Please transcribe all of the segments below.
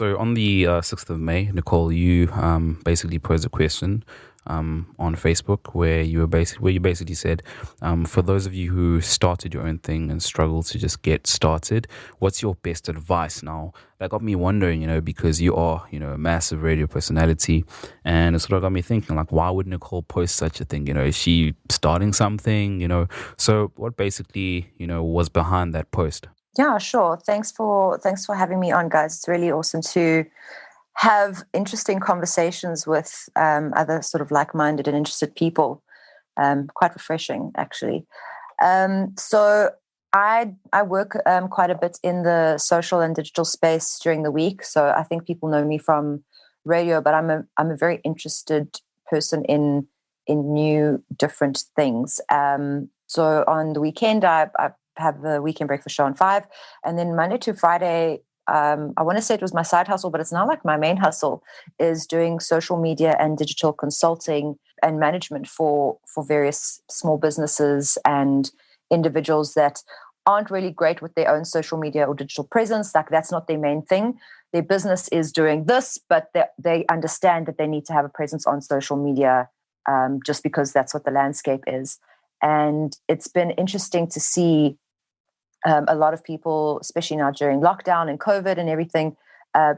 So on the 6th of May, Nicole, you basically posed a question on Facebook where you basically said, for those of you who started your own thing and struggle to just get started, what's your best advice? Now, that got me wondering, because you are, a massive radio personality, and it sort of got me thinking, like, why would Nicole post such a thing? Is she starting something? So what basically, was behind that post? Yeah, sure. Thanks for having me on, guys. It's really awesome to have interesting conversations with other sort of like-minded and interested people. Quite refreshing, actually. So I work quite a bit in the social and digital space during the week. So I think people know me from radio, but I'm a very interested person in new different things. So on the weekend, I have the weekend breakfast show on 5, and then Monday to Friday, I want to say it was my side hustle, but it's now like my main hustle, is doing social media and digital consulting and management for various small businesses and individuals that aren't really great with their own social media or digital presence. Like, that's not their main thing. Their business is doing this, but they understand that they need to have a presence on social media, just because that's what the landscape is. And it's been interesting to see a lot of people, especially now during lockdown and COVID and everything,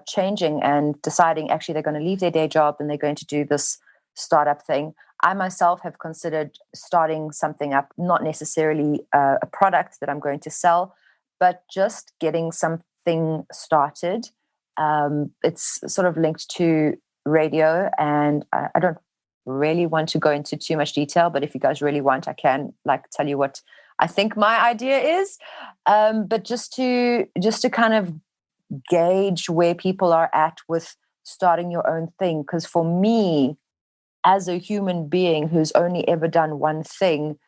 changing and deciding actually they're going to leave their day job and they're going to do this startup thing. I myself have considered starting something up, not necessarily a product that I'm going to sell, but just getting something started. It's sort of linked to radio, and I don't really want to go into too much detail, but if you guys really want, I can tell you what I think my idea is. But just to kind of gauge where people are at with starting your own thing. Because for me, as a human being who's only ever done one thing,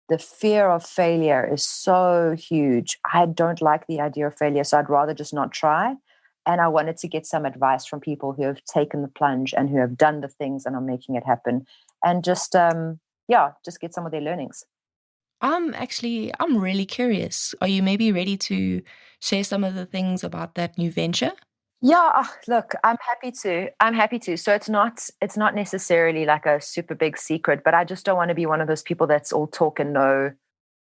the fear of failure is so huge. I don't like the idea of failure, so I'd rather just not try. And I wanted to get some advice from people who have taken the plunge and who have done the things and are making it happen. And just get some of their learnings. I'm really curious. Are you maybe ready to share some of the things about that new venture? Yeah, look, I'm happy to. I'm happy to. So it's not necessarily like a super big secret, but I just don't want to be one of those people that's all talk and no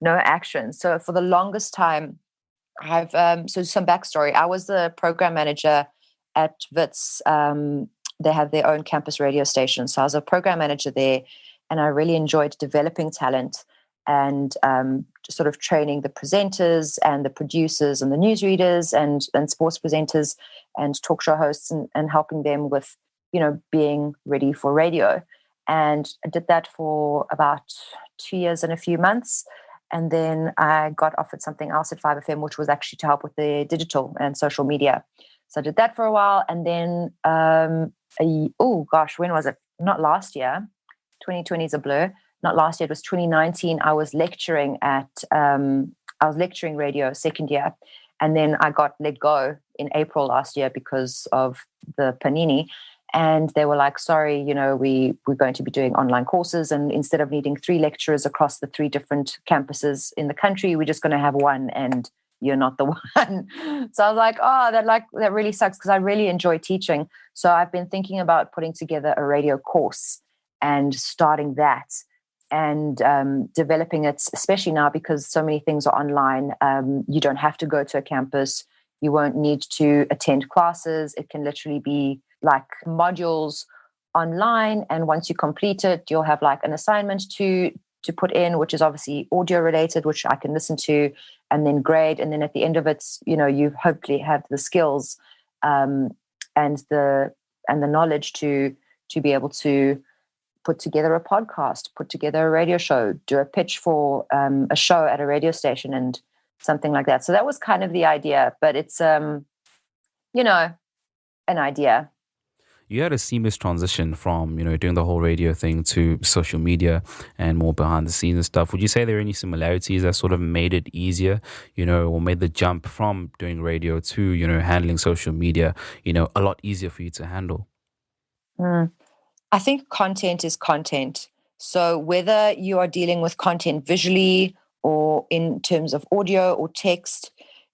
action. So for the longest time, I've so some backstory. I was the program manager at Wits. They have their own campus radio station. So I was a program manager there, and I really enjoyed developing talent and just sort of training the presenters and the producers and the newsreaders and sports presenters and talk show hosts and helping them with, being ready for radio. And I did that for about 2 years and a few months. And then I got offered something else at 5FM, which was actually to help with the digital and social media. So I did that for a while. And then, when was it? Not last year. 2020 is a blur. Not last year. It was 2019. I was lecturing radio second year. And then I got let go in April last year because of the panini. And they were like, sorry, we're going to be doing online courses. And instead of needing 3 lecturers across the 3 different campuses in the country, we're just going to have one, and you're not the one. So I was like, that really sucks, because I really enjoy teaching. So I've been thinking about putting together a radio course and starting that and developing it, especially now because so many things are online. You don't have to go to a campus. You won't need to attend classes. It can literally be like modules online, and once you complete it, you'll have like an assignment to put in, which is obviously audio related, which I can listen to and then grade. And then at the end of it, you hopefully have the skills and the knowledge to be able to put together a podcast, put together a radio show, do a pitch for a show at a radio station and something like that. So that was kind of the idea, but it's an idea. You had a seamless transition from, doing the whole radio thing to social media and more behind the scenes and stuff. Would you say there are any similarities that sort of made it easier, or made the jump from doing radio to, handling social media, a lot easier for you to handle? I think content is content. So whether you are dealing with content visually or in terms of audio or text,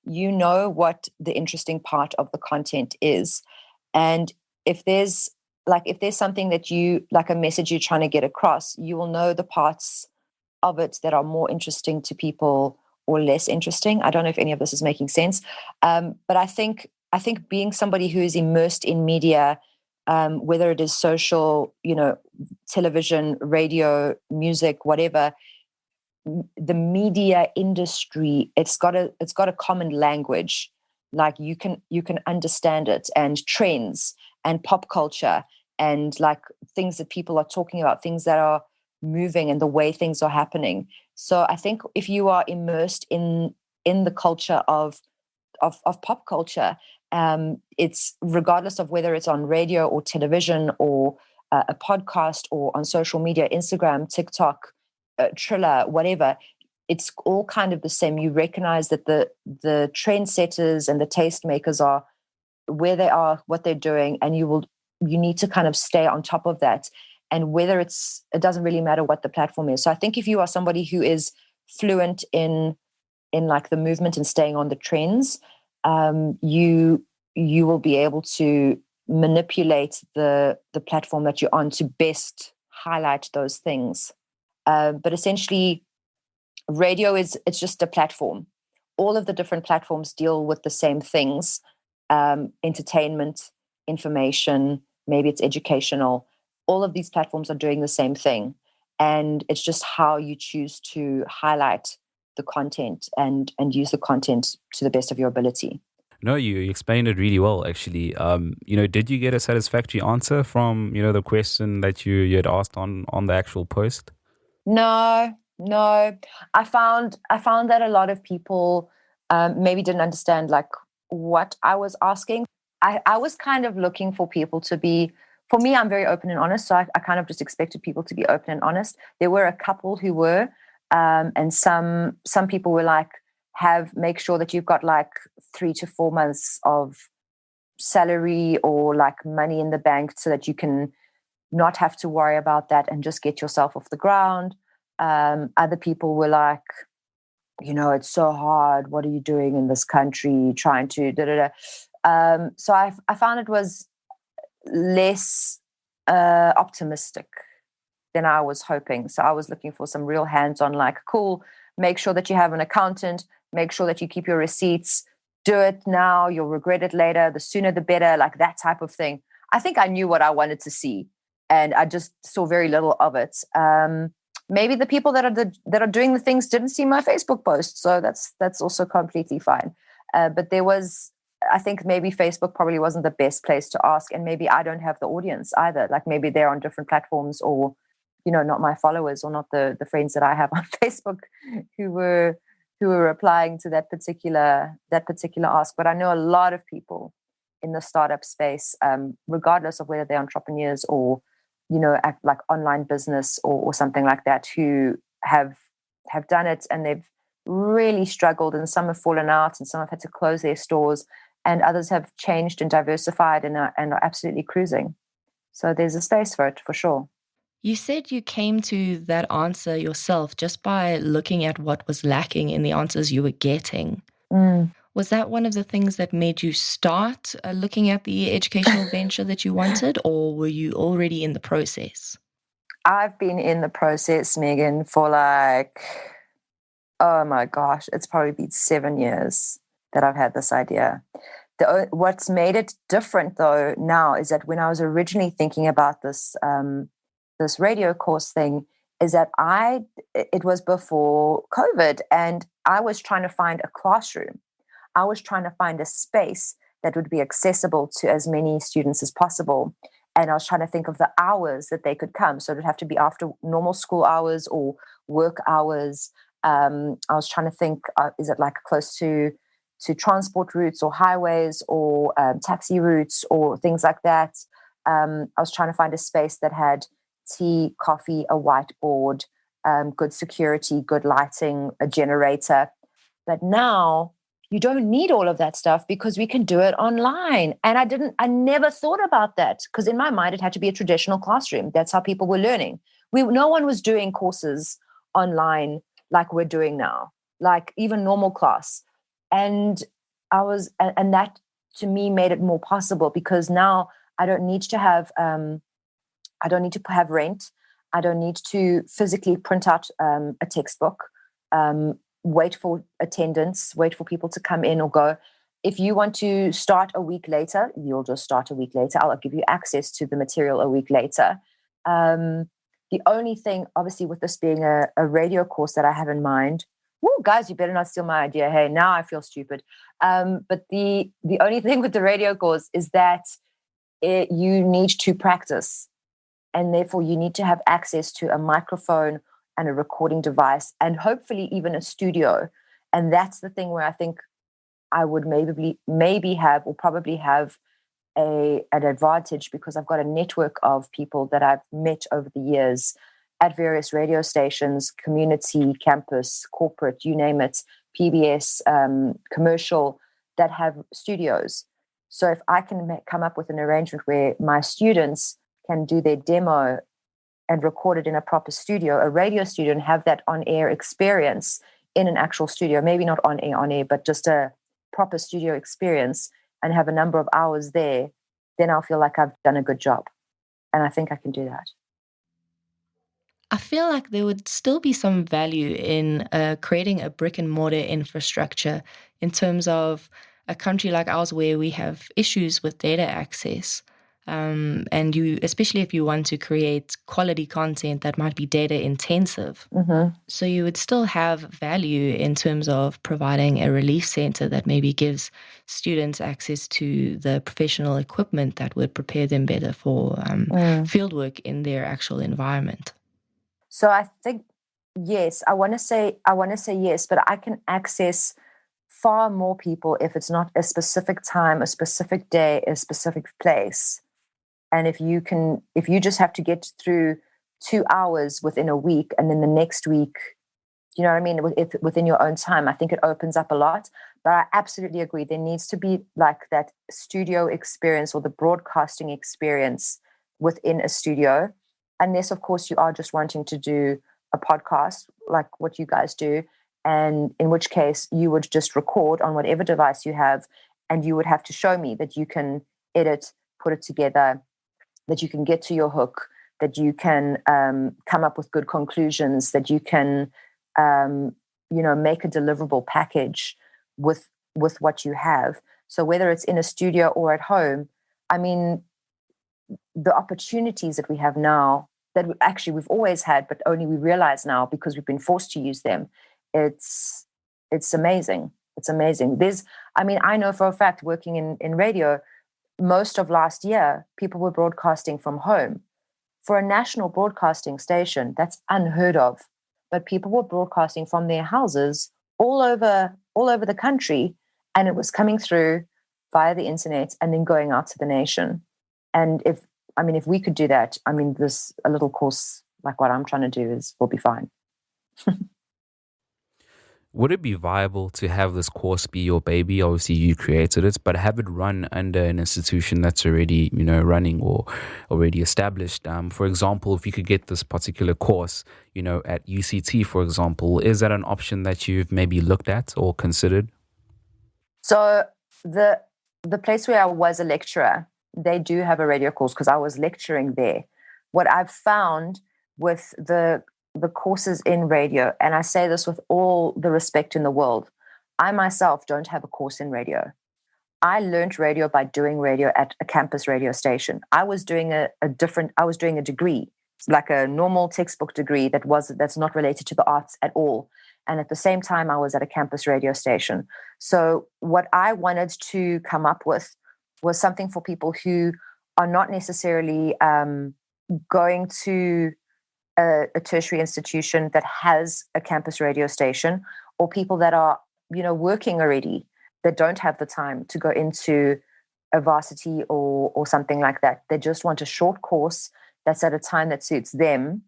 what the interesting part of the content is. And if there's something that you like, a message you're trying to get across, you will know the parts of it that are more interesting to people or less interesting. I don't know if any of this is making sense. But I think being somebody who is immersed in media, whether it is social, television, radio, music, whatever, the media industry, it's got a common language. Like you can understand it, and trends and pop culture and like things that people are talking about, things that are moving and the way things are happening. So I think if you are immersed in the culture of pop culture, it's regardless of whether it's on radio or television or a podcast or on social media, Instagram, TikTok, Triller, whatever, it's all kind of the same. You recognize that the trendsetters and the tastemakers are where they are, what they're doing, and you need to kind of stay on top of that. And whether it doesn't really matter what the platform is. So I think if you are somebody who is fluent in like the movement and staying on the trends, you will be able to manipulate the platform that you're on to best highlight those things. But essentially, radio it's just a platform. All of the different platforms deal with the same things: entertainment, information, maybe it's educational. All of these platforms are doing the same thing, and it's just how you choose to highlight the content and use the content to the best of your ability. No, you explained it really well, actually. Did you get a satisfactory answer from, the question that you had asked on the actual post? No. I found that a lot of people maybe didn't understand like what I was asking. I was kind of looking for people to be, for me, I'm very open and honest. So I kind of just expected people to be open and honest. There were a couple who were, and some people were like, make sure that you've got like 3 to 4 months of salary or like money in the bank so that you can not have to worry about that and just get yourself off the ground. Other people were like, it's so hard. What are you doing in this country? Trying to da da da. So I found it was less optimistic than I was hoping. So I was looking for some real hands-on, like, cool, make sure that you have an accountant, make sure that you keep your receipts, do it now, you'll regret it later, the sooner the better, like that type of thing. I think I knew what I wanted to see, and I just saw very little of it. Maybe the people that are doing the things didn't see my Facebook post, so that's also completely fine. But I think maybe Facebook probably wasn't the best place to ask, and maybe I don't have the audience either. Like maybe they're on different platforms, or not my followers, or not the friends that I have on Facebook who were replying to that particular ask. But I know a lot of people in the startup space, regardless of whether they're entrepreneurs or act like online business or something like that, who have done it, and they've really struggled, and some have fallen out, and some have had to close their stores, and others have changed and diversified and are absolutely cruising. So there's a space for it, for sure. You said you came to that answer yourself just by looking at what was lacking in the answers you were getting. Was that one of the things that made you start looking at the educational venture that you wanted, or were you already in the process? I've been in the process, Meagan, for like, oh my gosh, it's probably been 7 years that I've had this idea. What's made it different though now is that when I was originally thinking about this this radio course thing, is that it was before COVID, and I was trying to find a classroom. I was trying to find a space that would be accessible to as many students as possible. And I was trying to think of the hours that they could come. So it would have to be after normal school hours or work hours. I was trying to think, is it like close to transport routes or highways or taxi routes or things like that? I was trying to find a space that had tea, coffee, a whiteboard, good security, good lighting, a generator. But now you don't need all of that stuff because we can do it online. And I never thought about that, because in my mind, it had to be a traditional classroom. That's how people were learning. No one was doing courses online like we're doing now, like even normal class. And that to me made it more possible, because now I don't need to have rent. I don't need to physically print out a textbook, wait for attendance, wait for people to come in or go. If you want to start a week later, you'll just start a week later. I'll give you access to the material a week later. The only thing, obviously, with this being a radio course that I have in mind, guys, you better not steal my idea. Hey, now I feel stupid. But the only thing with the radio course is that you need to practice. And therefore, you need to have access to a microphone and a recording device, and hopefully even a studio. And that's the thing where I think I would maybe have, or probably have, an advantage, because I've got a network of people that I've met over the years at various radio stations, community, campus, corporate, you name it, PBS, commercial, that have studios. So if I can come up with an arrangement where my students can do their demo and record it in a proper studio, a radio studio, and have that on-air experience in an actual studio, maybe not on-air, but just a proper studio experience, and have a number of hours there, then I'll feel like I've done a good job. And I think I can do that. I feel like there would still be some value in creating a brick and mortar infrastructure in terms of a country like ours where we have issues with data access. And you, especially if you want to create quality content that might be data intensive. Mm-hmm. So you would still have value in terms of providing a relief center that maybe gives students access to the professional equipment that would prepare them better for fieldwork in their actual environment. So I think, yes, I want to say yes, but I can access far more people if it's not a specific time, a specific day, a specific place. And if you just have to get through 2 hours within a week, and then the next week, you know what I mean, within your own time, I think it opens up a lot. But I absolutely agree. There needs to be like that studio experience, or the broadcasting experience within a studio. Unless, of course, you are just wanting to do a podcast like what you guys do. And in which case you would just record on whatever device you have, and you would have to show me that you can edit, put it together, that you can get to your hook, that you can come up with good conclusions, that you can, make a deliverable package with what you have. So whether it's in a studio or at home, I mean, the opportunities that we have now, that we've always had, but only we realize now because we've been forced to use them. It's amazing. It's amazing. I know for a fact, working in radio, most of last year, people were broadcasting from home. For a national broadcasting station, that's unheard of. But people were broadcasting from their houses all over the country, and it was coming through via the internet and then going out to the nation. And if we could do that, this a little course like what I'm trying to do will be fine. Would it be viable to have this course be your baby? Obviously, you created it, but have it run under an institution that's already, running or already established? For example, if you could get this particular course, at UCT, for example, is that an option that you've maybe looked at or considered? So the place where I was a lecturer, they do have a radio course because I was lecturing there. What I've found with the courses in radio, and I say this with all the respect in the world, I myself don't have a course in radio. I learned radio by doing radio at a campus radio station. I was doing a degree, like a normal textbook degree that's not related to the arts at all. And at the same time, I was at a campus radio station. So what I wanted to come up with was something for people who are not necessarily going to a tertiary institution that has a campus radio station, or people that are, working already, that don't have the time to go into a varsity or something like that. They just want a short course that's at a time that suits them,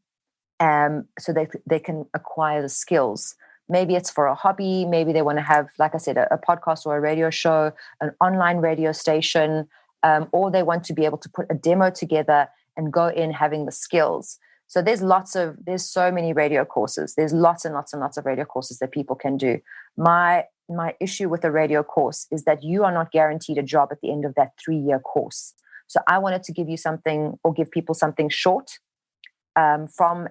so they can acquire the skills. Maybe it's for a hobby. Maybe they want to have, like I said, a podcast or a radio show, an online radio station, or they want to be able to put a demo together and go in having the skills. So there's so many radio courses. There's lots and lots and lots of radio courses that people can do. My my issue with a radio course is that you are not guaranteed a job at the end of that 3-year course. So I wanted to give you something, or give people something short, from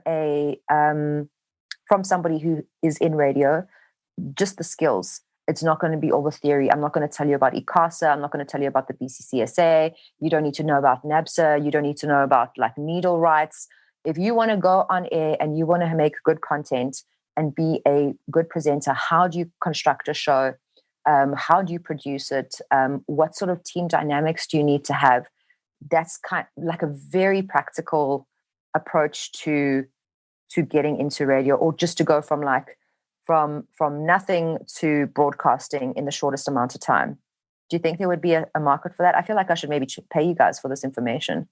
somebody who is in radio, just the skills. It's not going to be all the theory. I'm not going to tell you about ICASA. I'm not going to tell you about the BCCSA. You don't need to know about NABSA. You don't need to know about like needle rights. If you want to go on air and you want to make good content and be a good presenter, how do you construct a show? How do you produce it? What sort of team dynamics do you need to have? That's kind of like a very practical approach to getting into radio, or just to go from nothing to broadcasting in the shortest amount of time. Do you think there would be a market for that? I feel like I should maybe pay you guys for this information.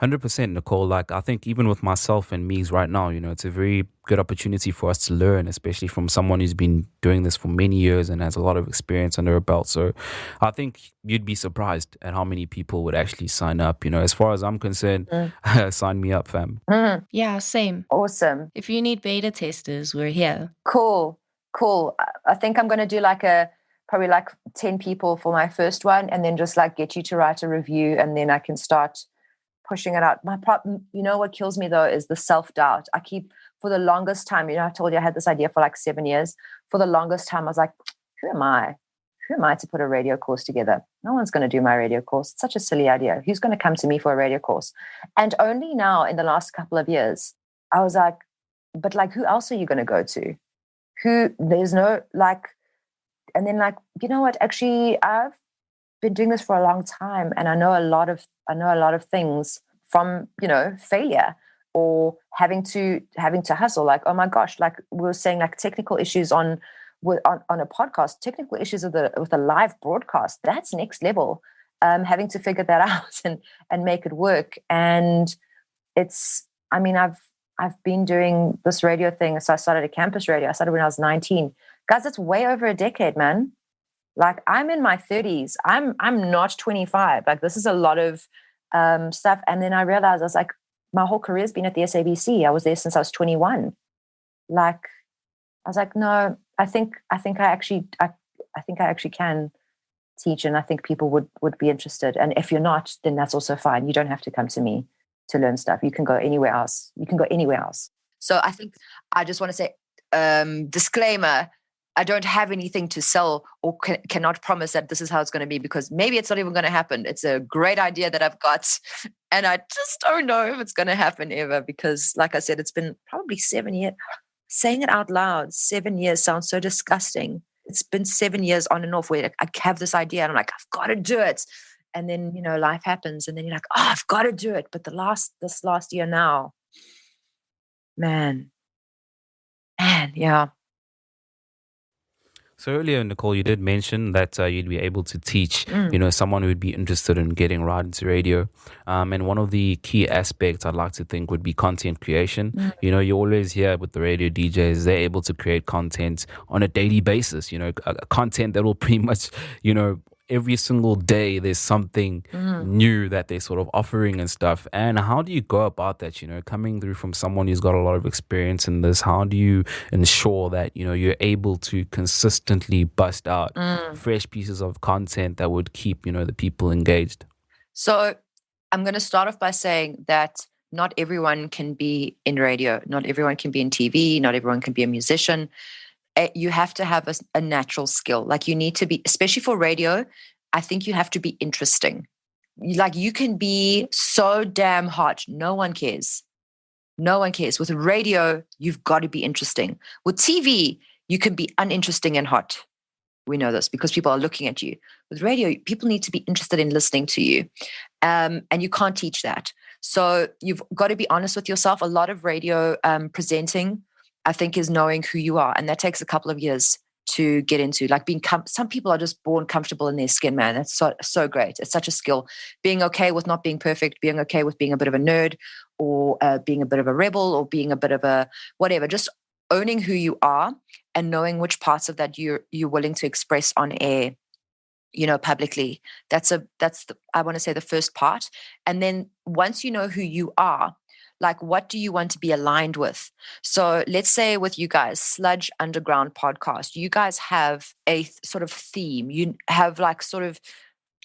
100%, Nicole. Like, I think even with myself and Meags right now, it's a very good opportunity for us to learn, especially from someone who's been doing this for many years and has a lot of experience under her belt. So I think you'd be surprised at how many people would actually sign up. As far as I'm concerned, sign me up, fam. Yeah, same. Awesome. If you need beta testers, we're here. Cool. I think I'm going to do probably like 10 people for my first one, and then just like get you to write a review, and then I can start pushing it out. My problem, what kills me though, is the self-doubt. I keep, for the longest time, I told you I had this idea for like 7 years. For the longest time, I was like, who am I? Who am I to put a radio course together? No one's going to do my radio course. It's such a silly idea. Who's going to come to me for a radio course? And only now in the last couple of years, I was like, but like, who else are you going to go to? There's no like, and then like, you know what? Actually, I've been doing this for a long time, and I know a lot of things from failure, or having to hustle. Like, oh my gosh, like we were saying, like technical issues on a podcast, technical issues with a live broadcast. That's next level. Having to figure that out and make it work. And I've been doing this radio thing. So I started a campus radio. I started when I was 19. Guys, it's way over a decade, man. Like, I'm in my 30s. I'm not 25. Like, this is a lot of stuff. And then I realized, I was like, my whole career's been at the SABC. I was there since I was 21. Like, I was like, no, I think I actually can teach, and I think people would be interested. And if you're not, then that's also fine. You don't have to come to me to learn stuff. You can go anywhere else. So I think I just want to say, disclaimer, I don't have anything to sell, or cannot promise that this is how it's going to be, because maybe it's not even going to happen. It's a great idea that I've got, and I just don't know if it's going to happen ever, because like I said, it's been probably 7 years. Saying it out loud, 7 years sounds so disgusting. It's been 7 years on and off where I have this idea and I'm like, I've got to do it. And then, life happens, and then you're like, oh, I've got to do it. But this last year now, man, yeah. So earlier, Nicole, you did mention that you'd be able to teach, someone who would be interested in getting right into radio. And one of the key aspects I'd like to think would be content creation. You always hear with the radio DJs, they're able to create content on a daily basis, content that will pretty much, every single day there's something new that they're sort of offering and stuff. And how do you go about that, coming through from someone who's got a lot of experience in this? How do you ensure that, you're able to consistently bust out fresh pieces of content that would keep, the people engaged? So I'm going to start off by saying that not everyone can be in radio. Not everyone can be in TV. Not everyone can be a musician. You have to have a natural skill. Like, you need to be, especially for radio, I think you have to be interesting. Like, you can be so damn hot. No one cares. With radio, you've got to be interesting. With TV, you can be uninteresting and hot. We know this because people are looking at you. With radio, people need to be interested in listening to you. And you can't teach that. So you've got to be honest with yourself. A lot of radio presenting, I think, is knowing who you are. And that takes a couple of years to get into. Like, some people are just born comfortable in their skin, man. That's so great. It's such a skill. Being okay with not being perfect, being okay with being a bit of a nerd, or being a bit of a rebel, or being a bit of a whatever. Just owning who you are and knowing which parts of that you're willing to express on air, publicly. That's I want to say the first part. And then once you know who you are, Like, what do you want to be aligned with? So let's say with you guys, Sludge Underground podcast, you guys have a sort of theme. You have like sort of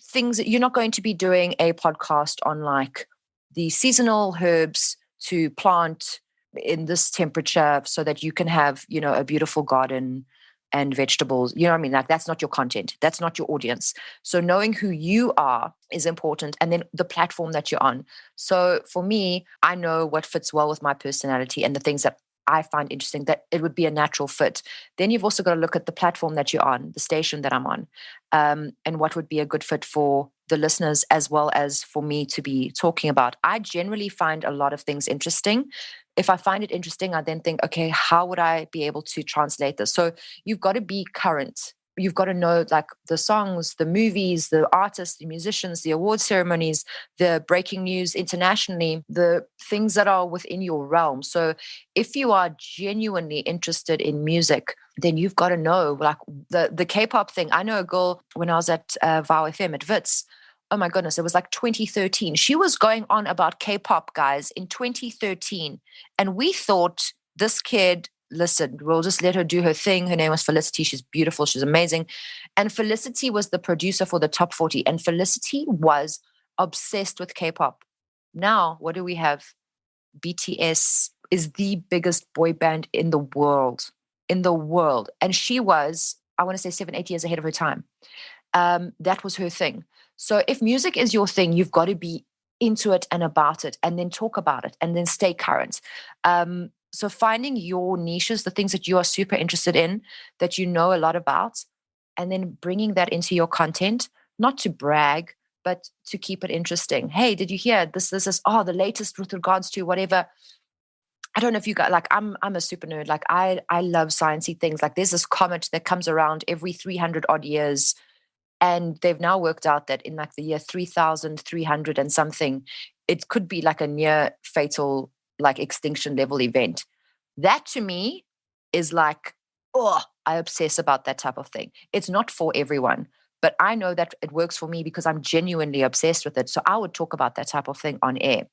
things that you're not going to be doing a podcast on, like the seasonal herbs to plant in this temperature so that you can have, you know, a beautiful garden and vegetables. You know what I mean? Like, that's not your content. That's not your audience. So knowing who you are is important, and then the platform that you're on. So for me, I know what fits well with my personality and the things that I find interesting, that it would be a natural fit. Then you've also got to look at the platform that you're on, the station that I'm on, and what would be a good fit for the listeners as well as for me to be talking about. I generally find a lot of things interesting. If I find it interesting, I then think, okay, how would I be able to translate this? So you've got to be current. You've got to know like the songs, the movies, the artists, the musicians, the award ceremonies, the breaking news internationally, the things that are within your realm. So if you are genuinely interested in music, then you've got to know like the K-pop thing. I know a girl when I was at VOW FM at Wits. Oh my goodness, it was like 2013. She was going on about K-pop, guys, in 2013. And we thought this kid, listen, we'll just let her do her thing. Her name was Felicity. She's beautiful. She's amazing. And Felicity was the producer for the Top 40. And Felicity was obsessed with K-pop. Now, what do we have? BTS is the biggest boy band in the world. And she was, I want to say 7-8 years ahead of her time. That was her thing. So if music is your thing, you've got to be into it and about it, and then talk about it, and then stay current. So finding your niches, the things that you are super interested in, that you know a lot about, and then bringing that into your content, not to brag, but to keep it interesting. Hey, did you hear this is the latest with regards to whatever. I don't know if you got, like, I'm a super nerd. Like I love sciencey things. Like there's this comet that comes around every 300 odd years. And they've now worked out that in like the year 3,300 and something, it could be like a near fatal, like extinction level event. That to me is like, oh, I obsess about that type of thing. It's not for everyone, but I know that it works for me because I'm genuinely obsessed with it. So I would talk about that type of thing on air.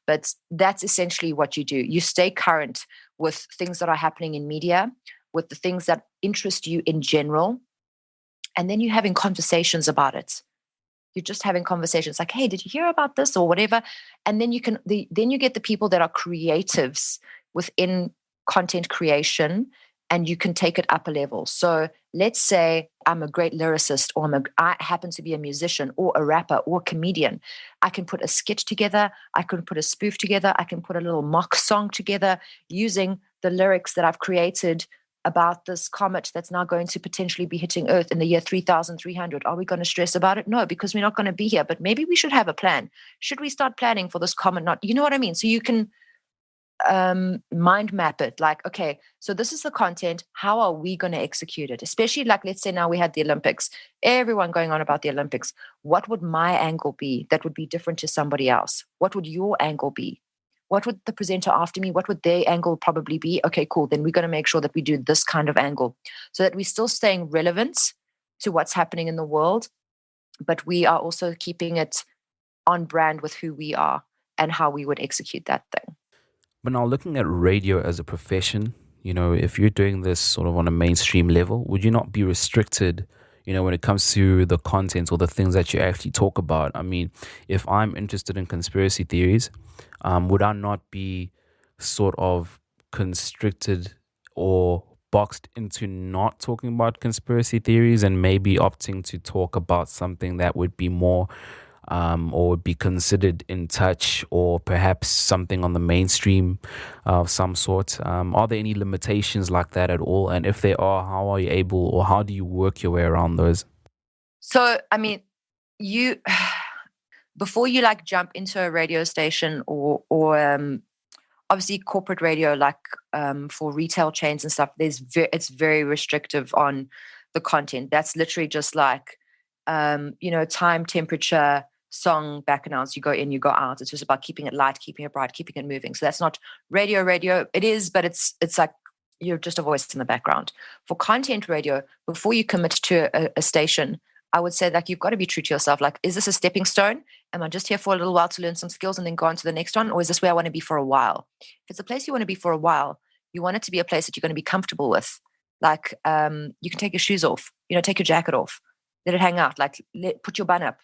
But that's essentially what you do. You stay current with things that are happening in media, with the things that interest you in general. And then you're having conversations about it. You're just having conversations like, hey, did you hear about this or whatever? And then then you get the people that are creatives within content creation, and you can take it up a level. So let's say I'm a great lyricist, or I happen to be a musician or a rapper or a comedian. I can put a skit together. I can put a spoof together. I can put a little mock song together using the lyrics that I've created about this comet that's now going to potentially be hitting Earth in the year 3,300. Are we going to stress about it? No, because we're not going to be here. But maybe we should have a plan. Should we start planning for this comet? Not, you know what I mean? So you can mind map it. Like, okay, so this is the content. How are we going to execute it? Especially like, let's say now we had the Olympics. Everyone going on about the Olympics. What would my angle be that would be different to somebody else? What would your angle be? What would the presenter after me, what would their angle probably be? Okay, cool. Then we're going to make sure that we do this kind of angle so that we're still staying relevant to what's happening in the world, but we are also keeping it on brand with who we are and how we would execute that thing. But now looking at radio as a profession, you know, if you're doing this sort of on a mainstream level, would you not be restricted, you know, when it comes to the content or the things that you actually talk about? I mean, if I'm interested in conspiracy theories, would I not be sort of constricted or boxed into not talking about conspiracy theories and maybe opting to talk about something that would be more or would be considered in touch, or perhaps something on the mainstream of some sort? Are there any limitations like that at all? And if there are, how are you able, or how do you work your way around those? So, I mean, you before you like jump into a radio station or obviously corporate radio, like for retail chains and stuff, it's very restrictive on the content. That's literally just like time, temperature, song, back announce, you go in, you go out. It's just about keeping it light, keeping it bright, keeping it moving. So that's not radio. It is, but it's like you're just a voice in the background. For content radio, before you commit to a station, I would say, like, you've got to be true to yourself. Like, is this a stepping stone? Am I just here for a little while to learn some skills and then go on to the next one? Or is this where I want to be for a while? If it's a place you want to be for a while, you want it to be a place that you're going to be comfortable with. Like, you can take your shoes off, take your jacket off, let it hang out, like put your bun up,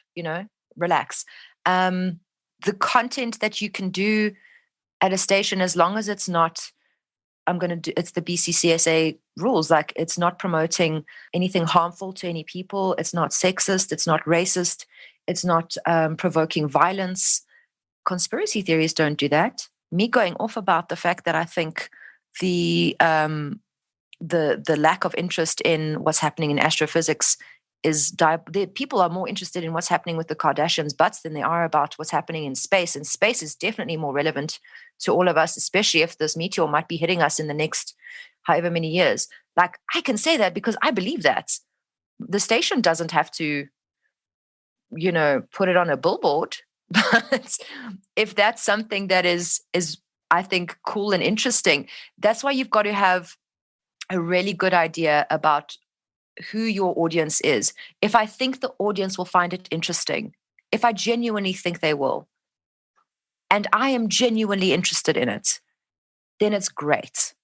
relax. The content that you can do at a station, as long as it's not, it's the BCCSA rules. Like, it's not promoting anything harmful to any people. It's not sexist. It's not racist. It's not provoking violence. Conspiracy theories don't do that. Me going off about the fact that I think the lack of interest in what's happening in astrophysics is people are more interested in what's happening with the Kardashians' butts than they are about what's happening in space. And space is definitely more relevant to all of us, especially if this meteor might be hitting us in the next however many years. Like, I can say that because I believe that. The station doesn't have to, put it on a billboard. But if that's something that is I think cool and interesting, that's why you've got to have a really good idea about who your audience is. If I think the audience will find it interesting, if I genuinely think they will, and I am genuinely interested in it, then it's great.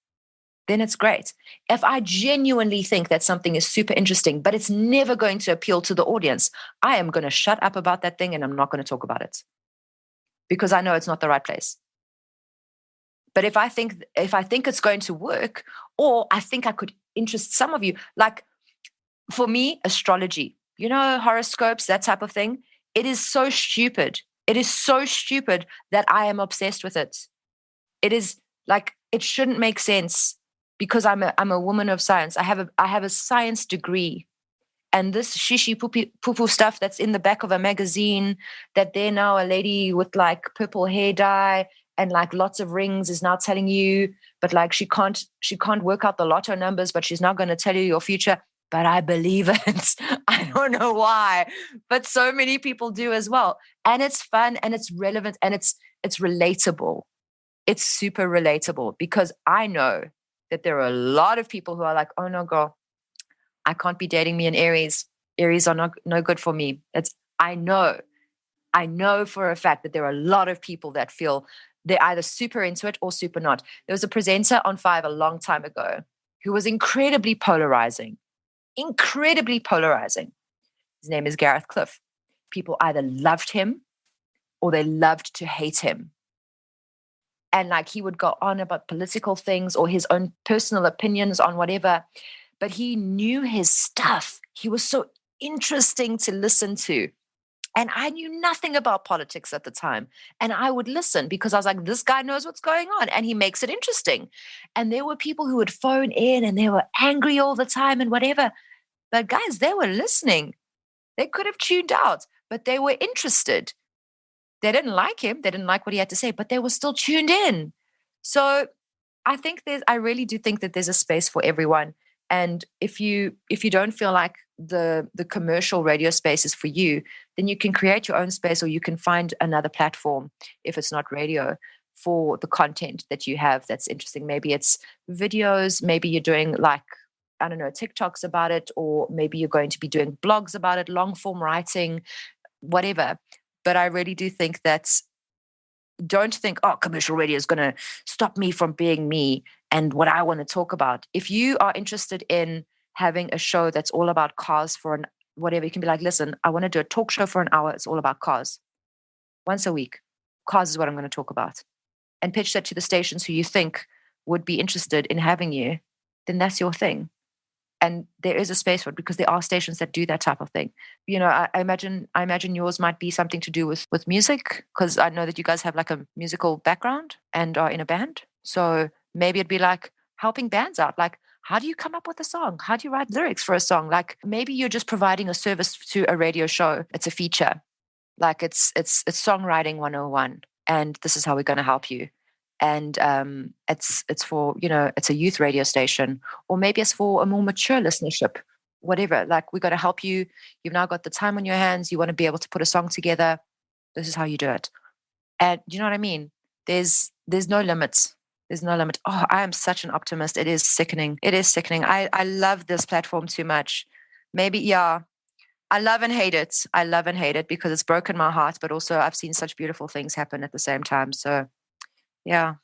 If I genuinely think that something is super interesting, but it's never going to appeal to the audience, I am going to shut up about that thing and I'm not going to talk about it because I know it's not the right place. But if I think it's going to work, or I think I could interest some of you, like, for me, astrology, horoscopes, that type of thing, it is so stupid. It is so stupid that I am obsessed with it. It is like, it shouldn't make sense because I'm a woman of science. I have a science degree, and this shishi poo stuff that's in the back of a magazine, that they're now a lady with like purple hair dye and like lots of rings is now telling you, but like she can't work out the lotto numbers, but she's now going to tell you your future. But I believe it. I don't know why, but so many people do as well. And it's fun and it's relevant and it's relatable. It's super relatable because I know that there are a lot of people who are like, oh no, girl, I can't be dating me in Aries. Aries are no good for me. I know for a fact that there are a lot of people that feel they're either super into it or super not. There was a presenter on 5 a long time ago who was incredibly polarizing. His name is Gareth Cliff. People either loved him or they loved to hate him. And like, he would go on about political things or his own personal opinions on whatever, but he knew his stuff. He was so interesting to listen to. And I knew nothing about politics at the time. And I would listen because I was like, this guy knows what's going on and he makes it interesting. And there were people who would phone in and they were angry all the time and whatever. But guys, they were listening. They could have tuned out, but they were interested. They didn't like him. They didn't like what he had to say, but they were still tuned in. So I really do think that there's a space for everyone. And if you don't feel like the commercial radio space is for you, then you can create your own space, or you can find another platform, if it's not radio, for the content that you have that's interesting. Maybe it's videos, maybe you're doing like, I don't know, TikToks about it, or maybe you're going to be doing blogs about it, long form writing, whatever. But I really do think that, don't think, oh, commercial radio is going to stop me from being me and what I want to talk about. If you are interested in having a show that's all about cars for whatever, you can be like, listen, I want to do a talk show for an hour. It's all about cars. Once a week, cars is what I'm going to talk about. And pitch that to the stations who you think would be interested in having you. Then that's your thing. And there is a space for it because there are stations that do that type of thing. I imagine yours might be something to do with music, because I know that you guys have like a musical background and are in a band. So maybe it'd be like helping bands out. Like, how do you come up with a song? How do you write lyrics for a song? Like, maybe you're just providing a service to a radio show. It's a feature. Like, it's songwriting 101. And this is how we're going to help you. And it's for, it's a youth radio station, or maybe it's for a more mature listenership, whatever. Like, we got to help you. You've now got the time on your hands. You want to be able to put a song together. This is how you do it. And you know what I mean? There's no limits. There's no limit. Oh, I am such an optimist. It is sickening. I love this platform too much. Maybe, yeah. I love and hate it. I love and hate it because it's broken my heart, but also I've seen such beautiful things happen at the same time. So, yeah.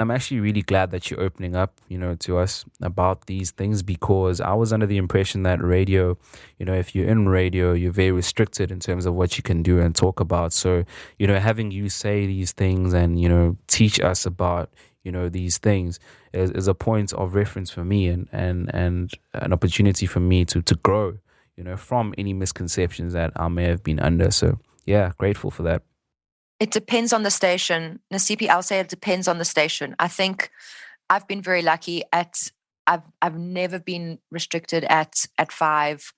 I'm actually really glad that you're opening up, to us about these things, because I was under the impression that radio, if you're in radio, you're very restricted in terms of what you can do and talk about. So, having you say these things and, teach us about, these things is a point of reference for me, and an opportunity for me to grow, from any misconceptions that I may have been under. So, yeah, grateful for that. It depends on the station. Nasiphi, I'll say it depends on the station. I think I've been very lucky I've never been restricted at 5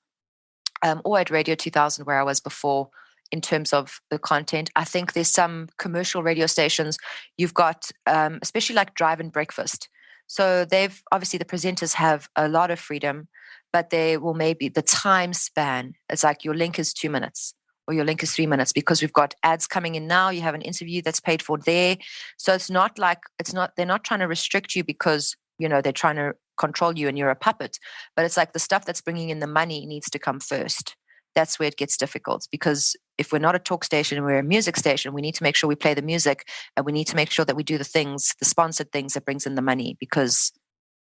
or at Radio 2000 where I was before in terms of the content. I think there's some commercial radio stations you've got, especially like Drive and Breakfast. So they've obviously the presenters have a lot of freedom, but they will maybe the time span. It's like your link is 2 minutes. Or your link is 3 minutes because we've got ads coming in now. You have an interview that's paid for there. So they're not trying to restrict you because, they're trying to control you and you're a puppet. But it's like the stuff that's bringing in the money needs to come first. That's where it gets difficult, because if we're not a talk station and we're a music station, we need to make sure we play the music, and we need to make sure that we do the sponsored things that brings in the money, because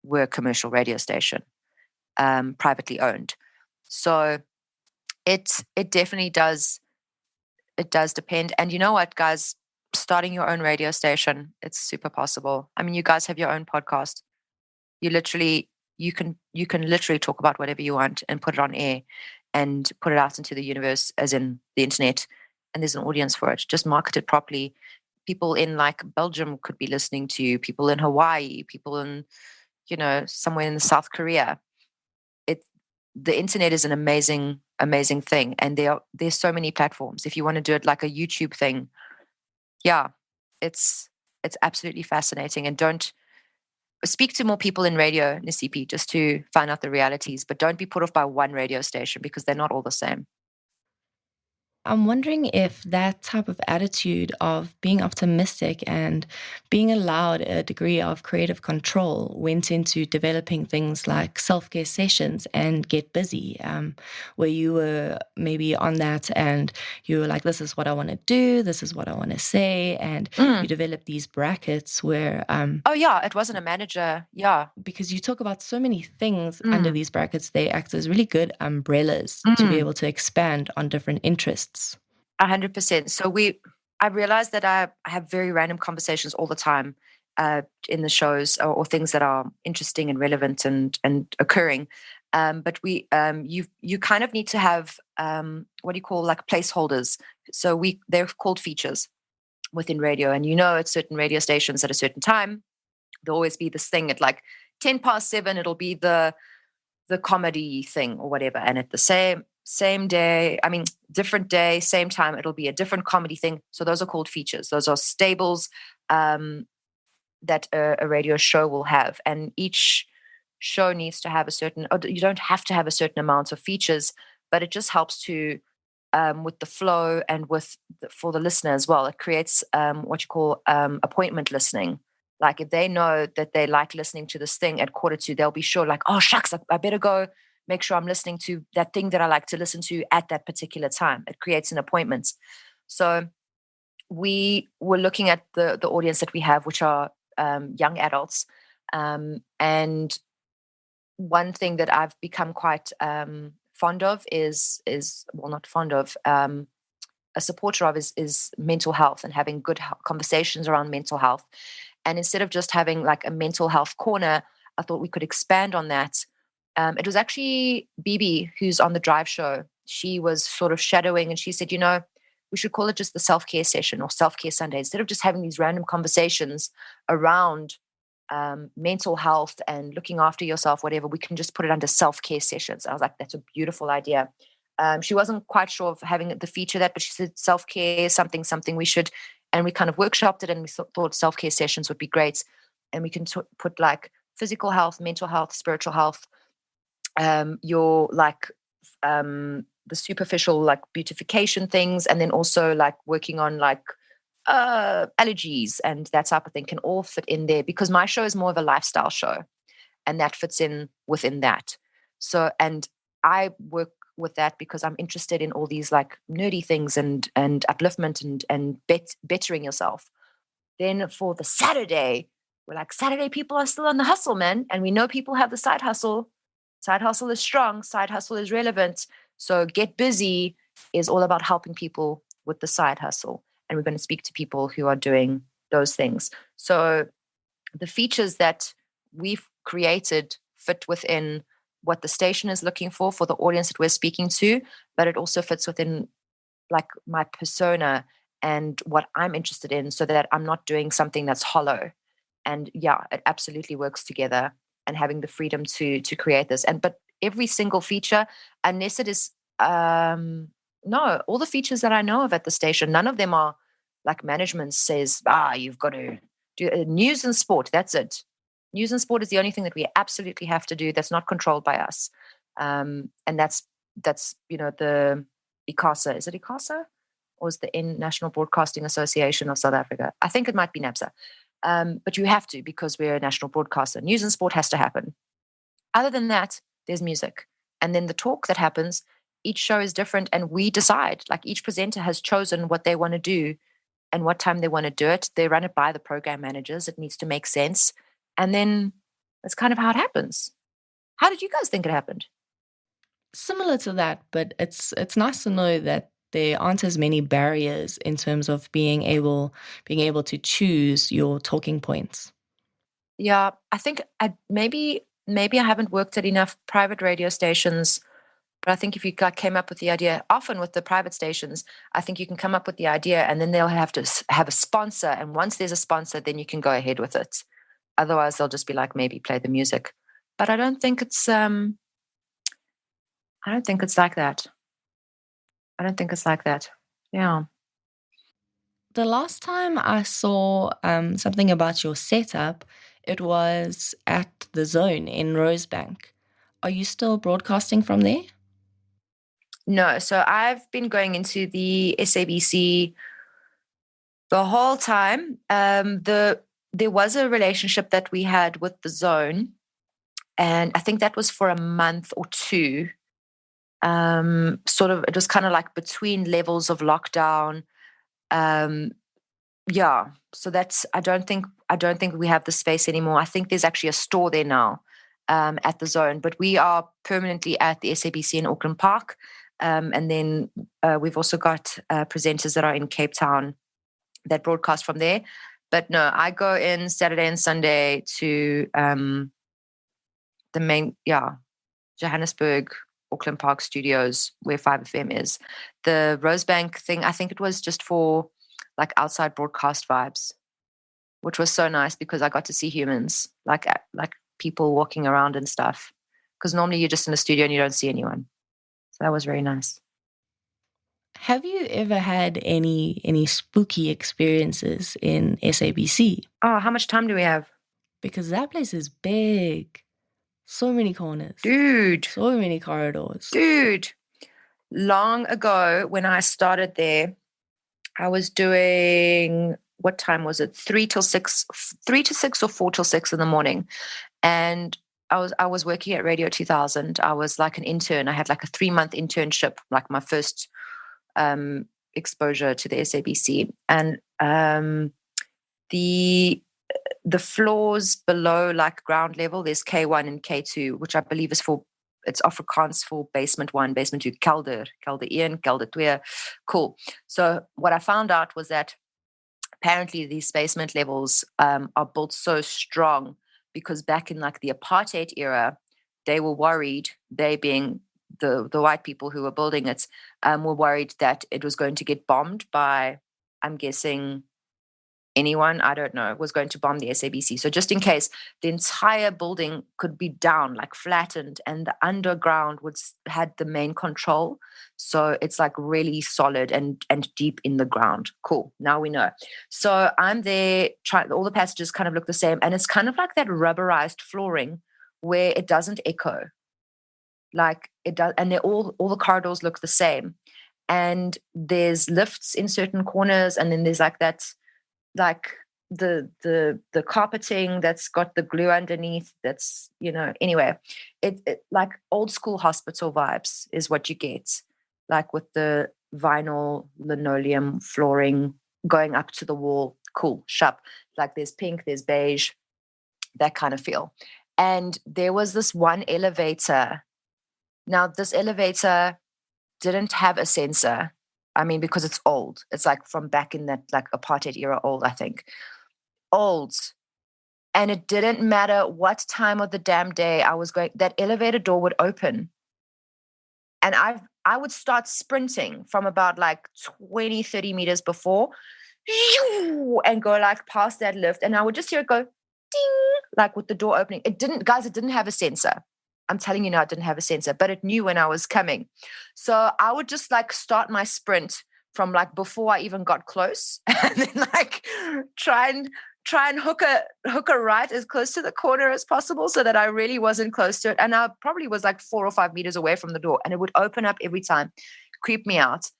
we're a commercial radio station, privately owned. So it definitely does. It does depend. And you know what, guys, starting your own radio station, it's super possible. I mean, you guys have your own podcast. You can literally talk about whatever you want and put it on air and put it out into the universe, as in the internet. And there's an audience for it. Just market it properly. People in like Belgium could be listening to you. People in Hawaii. People in, somewhere in South Korea. The internet is an amazing thing, and there's so many platforms. If you want to do it like a YouTube thing, yeah, it's absolutely fascinating. And don't speak to more people in radio, Nasiphi, just to find out the realities, but don't be put off by one radio station, because they're not all the same. I'm wondering if that type of attitude of being optimistic and being allowed a degree of creative control went into developing things like self-care sessions and Get Busy, where you were maybe on that and you were like, this is what I want to do, this is what I want to say, and you develop these brackets where... oh yeah, it wasn't a manager, yeah. Because you talk about so many things under these brackets, they act as really good umbrellas to be able to expand on different interests. 100%. So I realized that I have very random conversations all the time in the shows, or things that are interesting and relevant and occurring. But you kind of need to have what do you call, like, placeholders. So they're called features within radio, and at certain radio stations at a certain time there'll always be this thing at like 7:10. It'll be the comedy thing or whatever, and at the same day, different day, same time, it'll be a different comedy thing. So those are called features. Those are stables that a radio show will have. And each show needs to have you don't have to have a certain amount of features, but it just helps to, with the flow and for the listener as well. It creates what you call appointment listening. Like, if they know that they like listening to this thing at 1:45, they'll be sure, like, oh, shucks, I better go make sure I'm listening to that thing that I like to listen to at that particular time. It creates an appointment. So we were looking at the audience that we have, which are young adults. And one thing that I've become quite fond of is not fond of, a supporter of is mental health, and having good conversations around mental health. And instead of just having like a mental health corner, I thought we could expand on that. It was actually Bibi, who's on the Drive show. She was sort of shadowing, and she said, we should call it just the self-care session or self-care Sunday. Instead of just having these random conversations around mental health and looking after yourself, whatever, we can just put it under self-care sessions. I was like, that's a beautiful idea. She wasn't quite sure of having the feature that, but she said self-care, something we should, and we kind of workshopped it, and we thought self-care sessions would be great. And we can put like physical health, mental health, spiritual health, your like the superficial like beautification things, and then also like working on like allergies and that type of thing can all fit in there, because my show is more of a lifestyle show, and that fits in within that. So, and I work with that because I'm interested in all these like nerdy things and upliftment and bettering yourself. Then for the Saturday, we're like, Saturday people are still on the hustle, man. And we know people have the side hustle. Side hustle is strong. Side hustle is relevant. So Get Busy is all about helping people with the side hustle. And we're going to speak to people who are doing those things. So the features that we've created fit within what the station is looking for the audience that we're speaking to, but it also fits within like my persona and what I'm interested in so that I'm not doing something that's hollow. And yeah, it absolutely works together and having the freedom to create this. But every single feature, unless it is no, all the features that I know of at the station, none of them are like management says, you've got to do news and sport. That's it. News and sport is the only thing that we absolutely have to do that's not controlled by us. And that's the ICASA. Is it ICASA? Or is the National Broadcasting Association of South Africa? I think it might be NABSA. But you have to because we're a national broadcaster. News and sport has to happen. Other than that, there's music. And then the talk that happens, each show is different and we decide. Like each presenter has chosen what they want to do and what time they want to do it. They run it by the program managers. It needs to make sense. And then that's kind of how it happens. How did you guys think it happened? Similar to that, but it's nice to know that there aren't as many barriers in terms of being able to choose your talking points. Yeah, I think maybe I haven't worked at enough private radio stations, but I think if you came up with the idea, often with the private stations, I think you can come up with the idea and then they'll have to have a sponsor. And once there's a sponsor, then you can go ahead with it. Otherwise, they'll just be like, maybe play the music. But I don't think it's like that. I don't think it's like that. Yeah. The last time I saw something about your setup, it was at the Zone in Rosebank. Are you still broadcasting from there? No. So I've been going into the SABC the whole time. There was a relationship that we had with the Zone, and I think that was for a month or two. Sort of, it was kind of like between levels of lockdown. Yeah. So that's, I don't think we have the space anymore. I think there's actually a store there now, at the Zone, but we are permanently at the SABC in Auckland Park. And then we've also got presenters that are in Cape Town that broadcast from there. But no, I go in Saturday and Sunday to the main, Johannesburg, Auckland Park studios where 5FM is. The Rosebank thing, I think it was just for like outside broadcast vibes, which was so nice because I got to see humans, like people walking around and stuff. Because normally you're just in a studio and you don't see anyone. So that was very nice. Have you ever had any spooky experiences in SABC? Oh, how much time do we have? Because that place is big. So many corners. Dude. So many corridors. Dude. Long ago when I started there, I was doing, what time was it? 3 to 6 or 4 till 6 in the morning. And I was working at Radio 2000. I was like an intern. I had like a 3-month internship, like my first exposure to the SABC. And the floors below like ground level, there's K1 and K2, which I believe is it's Afrikaans for basement 1, basement 2, kelder 1, kelder 2. Cool. So what I found out was that apparently these basement levels are built so strong because back in like the apartheid era, they were worried, they being the white people who were building it, were worried that it was going to get bombed by, I'm guessing, anyone, I don't know, was going to bomb the SABC. So just in case, the entire building could be down, like flattened, and the underground had the main control. So it's like really solid and deep in the ground. Cool. Now we know. So I'm there, all the passages kind of look the same. And it's kind of like that rubberized flooring where it doesn't echo. Like it does, and all the corridors look the same. And there's lifts in certain corners, and then there's like that, like the carpeting that's got the glue underneath. That's, anyway, it like old school hospital vibes is what you get, like with the vinyl linoleum flooring going up to the wall. Cool, sharp. Like there's pink, there's beige, that kind of feel. And there was this one elevator. Now, this elevator didn't have a sensor. I mean, because it's old. It's like from back in that like apartheid era old, I think. Old. And it didn't matter what time of the damn day I was going, that elevator door would open. And I would start sprinting from about like 20, 30 meters before and go like past that lift. And I would just hear it go ding, like with the door opening. It didn't have a sensor. I'm telling you now, it didn't have a sensor, but it knew when I was coming. So I would just like start my sprint from like before I even got close, and then like try and hook a right as close to the corner as possible so that I really wasn't close to it. And I probably was like 4 or 5 meters away from the door, and it would open up every time, creep me out.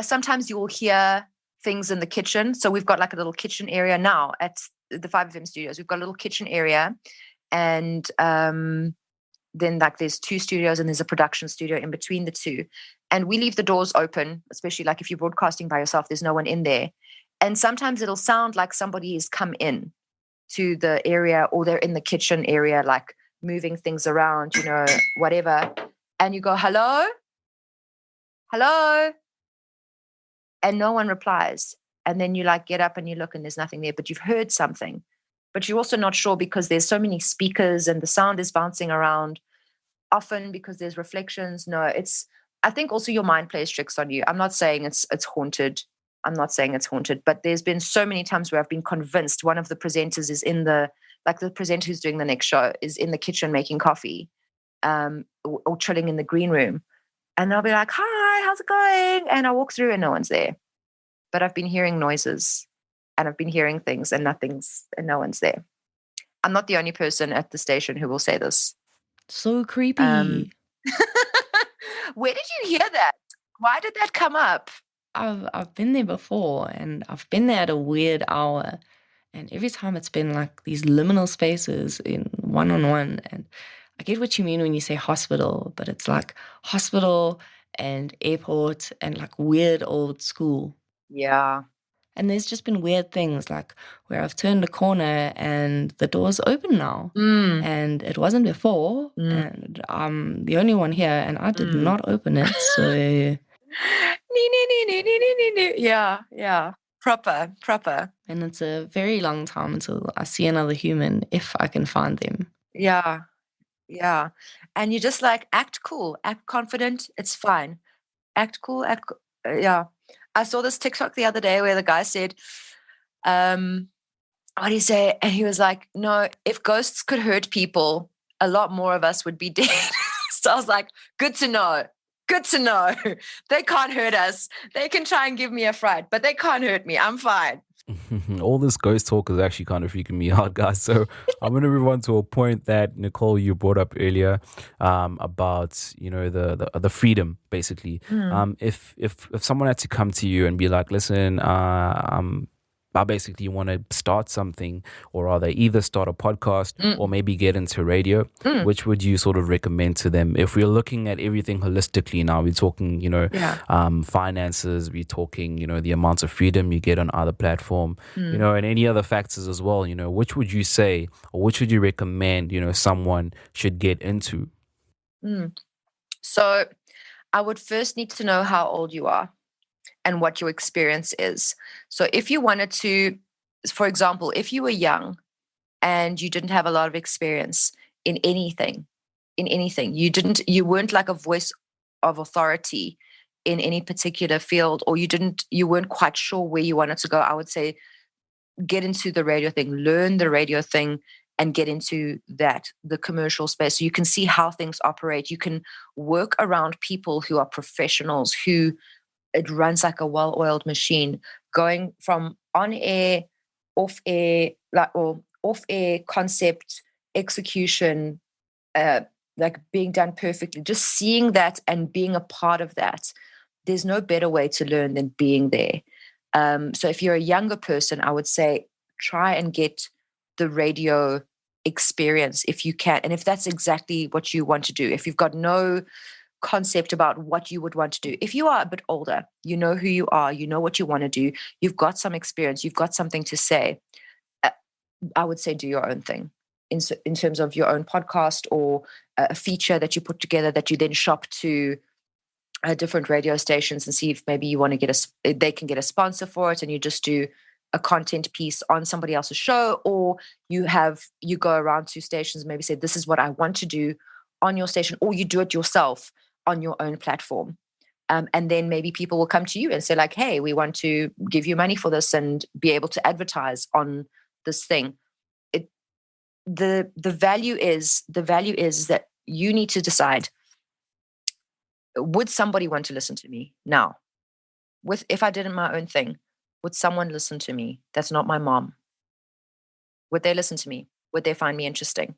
Sometimes you will hear things in the kitchen. So we've got like a little kitchen area now at the 5FM studios. We've got a little kitchen area, and then like there's 2 studios and there's a production studio in between the 2. And we leave the doors open, especially like if you're broadcasting by yourself, there's no one in there. And sometimes it'll sound like somebody has come in to the area, or they're in the kitchen area, like moving things around, whatever. And you go, hello? Hello? And no one replies. And then you like get up and you look and there's nothing there, but you've heard something. But you're also not sure because there's so many speakers and the sound is bouncing around, often because there's reflections. No, I think also your mind plays tricks on you. I'm not saying it's haunted. I'm not saying it's haunted, but there's been so many times where I've been convinced one of the presenters is the presenter who's doing the next show is in the kitchen making coffee, or chilling in the green room. And I'll be like, hi, how's it going? And I walk through and no one's there. But I've been hearing noises and I've been hearing things and no one's there. I'm not the only person at the station who will say this. So creepy. Where did you hear that? Why did that come up? I've been there before, and I've been there at a weird hour, and every time it's been like these liminal spaces in one-on-one. And I get what you mean when you say hospital, but it's like hospital and airport and like weird old school. Yeah. And there's just been weird things like where I've turned a corner and the door's open now. And it wasn't before. And I'm the only one here and I did not open it. So yeah. Proper. And it's a very long time until I see another human, if I can find them. Yeah. And you just like act cool, act confident. It's fine. Act cool. Yeah. I saw this TikTok the other day where the guy said, what do you say? And he was like, no, if ghosts could hurt people, a lot more of us would be dead. So I was like, good to know. They can't hurt us. They can try and give me a fright, but they can't hurt me. I'm fine. All this ghost talk is actually kind of freaking me out, guys. So I'm going to move on to a point that Nicole, you brought up earlier, about the freedom, basically. If someone had to come to you and be like, listen, I basically want to start something, or rather either start a podcast or maybe get into radio, which would you sort of recommend to them? If we're looking at everything holistically now, we're talking, finances, we're talking, the amounts of freedom you get on either platform, and any other factors as well, which would you say, or which would you recommend, someone should get into? So I would first need to know how old you are and what your experience is. So if you wanted to, for example, if you were young and you didn't have a lot of experience in anything, you weren't like a voice of authority in any particular field, or you weren't quite sure where you wanted to go, I would say get into the radio thing, learn the radio thing, and get into the commercial space, so you can see how things operate. You can work around people who are professionals, who it runs like a well-oiled machine, going from on-air, off-air, or off-air concept, execution, like being done perfectly. Just seeing that and being a part of that. There's no better way to learn than being there. So if you're a younger person, I would say try and get the radio experience if you can. And if that's exactly what you want to do, if you've got no concept about what you would want to do, if you are a bit older, you know who you are, you know what you want to do, you've got some experience, you've got something to say, I would say do your own thing in terms of your own podcast or a feature that you put together that you then shop to different radio stations and see if maybe you want to they can get a sponsor for it, and you just do a content piece on somebody else's show, or you go around to stations and maybe say, this is what I want to do on your station, or you do it yourself on your own platform. And then maybe people will come to you and say like, hey, we want to give you money for this and be able to advertise on this thing. The value is that you need to decide, would somebody want to listen to me now? If I did my own thing, would someone listen to me? That's not my mom. Would they listen to me? Would they find me interesting?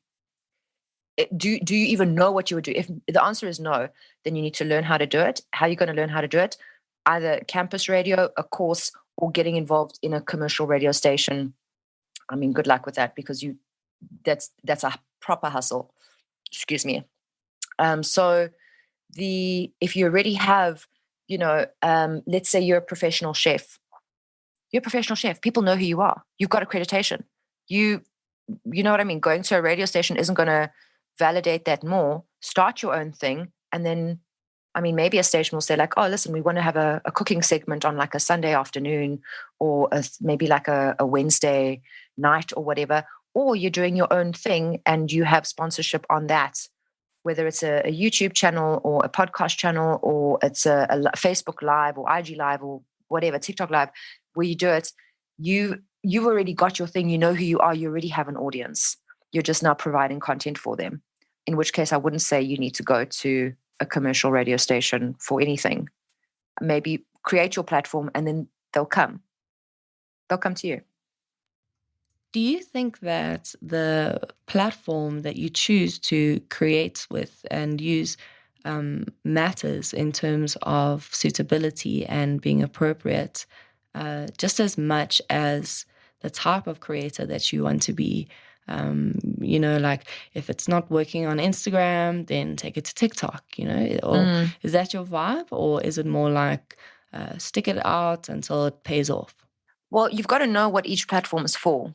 Do you even know what you would do? If the answer is no, then you need to learn how to do it. How are you going to learn how to do it? Either campus radio, a course, or getting involved in a commercial radio station. I mean, good luck with that, because that's a proper hustle. Excuse me. So if you already have, let's say you're a professional chef. You're a professional chef. People know who you are. You've got accreditation. You know what I mean? Going to a radio station isn't going to validate that more. Start your own thing. And then, I mean, maybe a station will say like, oh, listen, we want to have a cooking segment on like a Sunday afternoon, or maybe like a Wednesday night or whatever. Or you're doing your own thing and you have sponsorship on that, whether it's a YouTube channel or a podcast channel, or it's a Facebook Live or IG Live or whatever, TikTok Live, where you do it. You've already got your thing. You know who you are. You already have an audience. You're just now providing content for them, in which case I wouldn't say you need to go to a commercial radio station for anything. Maybe create your platform and then they'll come. They'll come to you. Do you think that the platform that you choose to create with and use matters in terms of suitability and being appropriate, just as much as the type of creator that you want to be? Like if it's not working on Instagram, then take it to TikTok, or is that your vibe, or is it more like stick it out until it pays off? Well, you've got to know what each platform is for.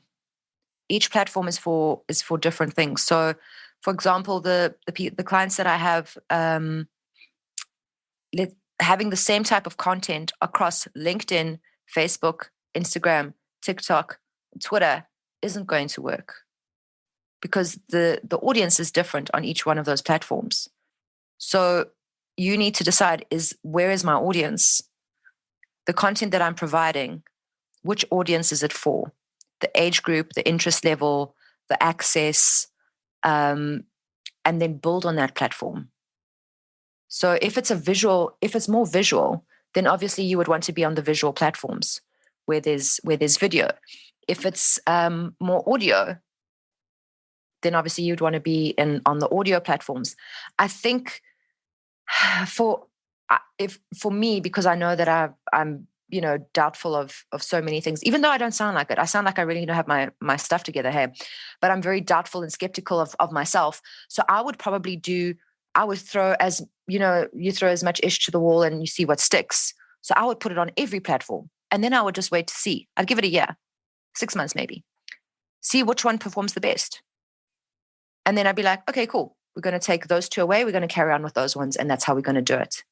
Each platform is for different things. So, for example, the clients that I have, having the same type of content across LinkedIn, Facebook, Instagram, TikTok, Twitter isn't going to work, because the audience is different on each one of those platforms. So you need to decide, where is my audience? The content that I'm providing, which audience is it for? The age group, the interest level, the access, and then build on that platform. So if it's more visual, then obviously you would want to be on the visual platforms where there's video. If it's more audio, then obviously you'd want to be on the audio platforms. I think for me, because I know that I'm doubtful of so many things, even though I don't sound like it. I sound like I really don't have my stuff together, hey, but I'm very doubtful and skeptical of myself. So I would throw you throw as much ish to the wall and you see what sticks. So I would put it on every platform, and then I would just wait to see. I'd give it a year, 6 months maybe, see which one performs the best. And then I'd be like, okay, cool. We're going to take those two away. We're going to carry on with those ones. And that's how we're going to do it.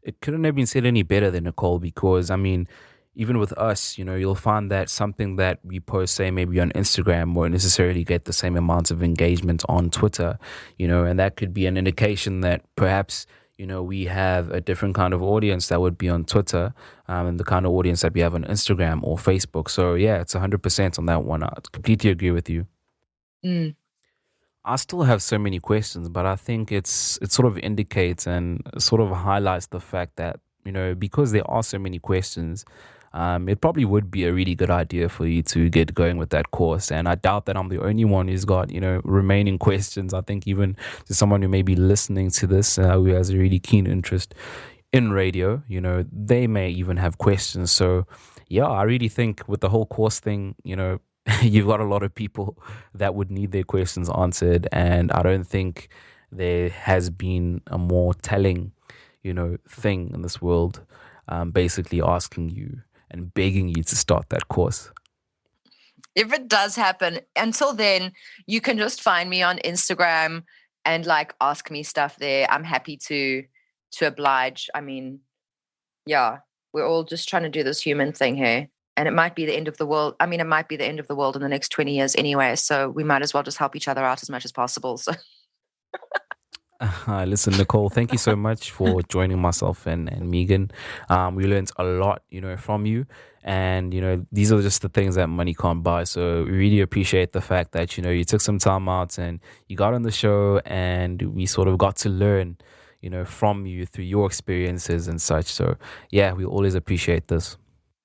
It couldn't have been said any better than Nicole, because, I mean, even with us, you'll find that something that we post, say, maybe on Instagram, won't necessarily get the same amount of engagement on Twitter, and that could be an indication that perhaps, we have a different kind of audience that would be on Twitter and the kind of audience that we have on Instagram or Facebook. So, yeah, it's 100% on that one. I completely agree with you. I still have so many questions, but I think it sort of indicates and sort of highlights the fact that, because there are so many questions, it probably would be a really good idea for you to get going with that course. And I doubt that I'm the only one who's got, remaining questions. I think even to someone who may be listening to this, who has a really keen interest in radio, they may even have questions. So yeah, I really think with the whole course thing, you've got a lot of people that would need their questions answered. And I don't think there has been a more telling, thing in this world, basically asking you and begging you to start that course. If it does happen, until then, you can just find me on Instagram and like ask me stuff there. I'm happy to oblige. I mean, yeah, we're all just trying to do this human thing here. And it might be the end of the world. I mean, it might be the end of the world in the next 20 years anyway. So we might as well just help each other out as much as possible. So Listen, Nicole, thank you so much for joining myself and Meagan. We learned a lot, from you. And, these are just the things that money can't buy. So we really appreciate the fact that, you took some time out and you got on the show and we sort of got to learn, from you through your experiences and such. So, yeah, we always appreciate this.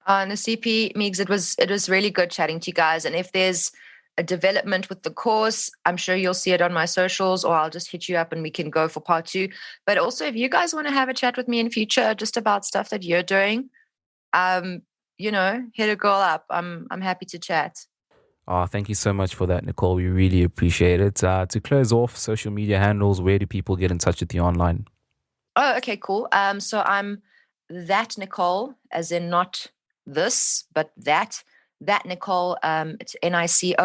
Nasiphi Meags, it was really good chatting to you guys. And if there's a development with the course, I'm sure you'll see it on my socials, or I'll just hit you up and we can go for part 2. But also, if you guys want to have a chat with me in future just about stuff that you're doing, hit a girl up. I'm happy to chat. Thank you so much for that, Nicole. We really appreciate it. To close off, social media handles, where do people get in touch with you online? Oh, okay, cool. So I'm that Nicole, as in not this, but that Nicole. It's Nicole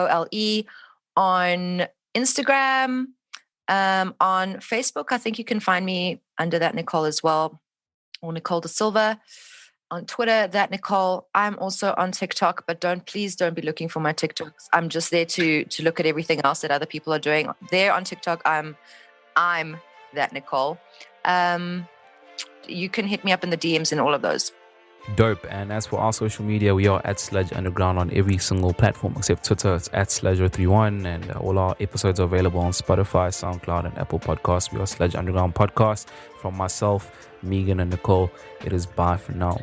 on Instagram, on Facebook. I think you can find me under that Nicole as well, or Nicole da Silva. On Twitter, that Nicole. I'm also on TikTok, but please don't be looking for my TikToks. I'm just there to look at everything else that other people are doing. There on TikTok, I'm that Nicole. You can hit me up in the DMs in all of those. Dope. And as for our social media, we are at Sludge Underground on every single platform except Twitter. It's at Sludge031, and all our episodes are available on Spotify, SoundCloud, and Apple Podcasts. We are Sludge Underground Podcast. From myself, Meagan, and Nicole, it is bye for now.